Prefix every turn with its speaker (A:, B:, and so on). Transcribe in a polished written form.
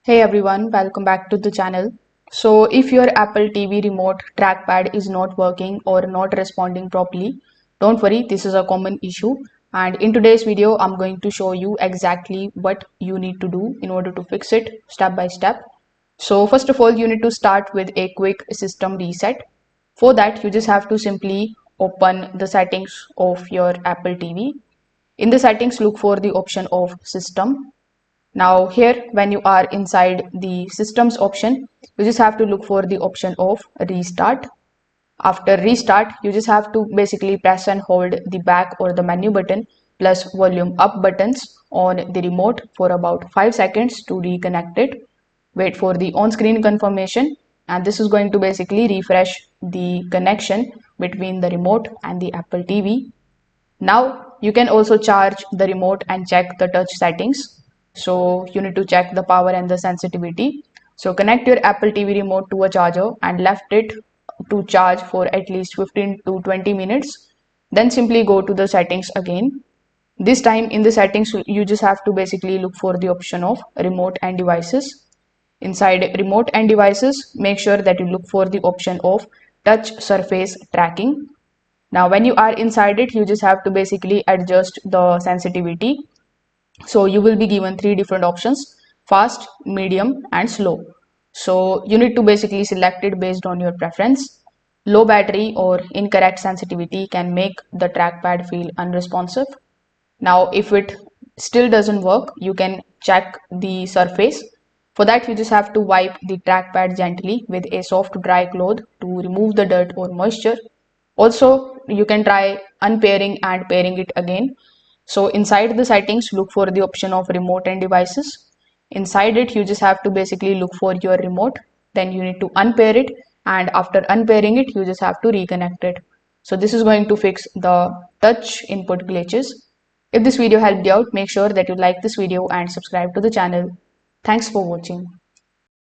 A: Hey everyone, welcome back to the channel. So if your Apple TV remote trackpad is not working or not responding properly, don't worry, this is a common issue. And in today's video, I'm going to show you exactly what you need to do in order to fix it step by step. So first of all, you need to start with a quick system reset. For that, you just have to simply open the settings of your Apple TV. In the settings, look for the option of system. Now here, when you are inside the systems option, you just have to look for the option of restart. After restart, you just have to basically press and hold the back or the menu button plus volume up buttons on the remote for about 5 seconds to reconnect it. Wait for the on-screen confirmation, and this is going to basically refresh the connection between the remote and the Apple TV. Now you can also charge the remote and check the touch settings. So you need to check the power and the sensitivity. So connect your Apple TV remote to a charger and left it to charge for at least 15 to 20 minutes. Then simply go to the settings again. This time in the settings, you just have to basically look for the option of remote and devices. Inside remote and devices, make sure that you look for the option of touch surface tracking. Now, when you are inside it, you just have to basically adjust the sensitivity. So you will be given three different options: fast, medium, and slow. So you need to basically select it based on your preference. Low battery or incorrect sensitivity can make the trackpad feel unresponsive. Now, if it still doesn't work, you can check the surface. For that, you just have to wipe the trackpad gently with a soft dry cloth to remove the dirt or moisture. Also, you can try unpairing and pairing it again. So inside the settings, look for the option of remote and devices. Inside it, you just have to basically look for your remote. Then you need to unpair it. And after unpairing it, you just have to reconnect it. So this is going to fix the touch input glitches. If this video helped you out, make sure that you like this video and subscribe to the channel. Thanks for watching.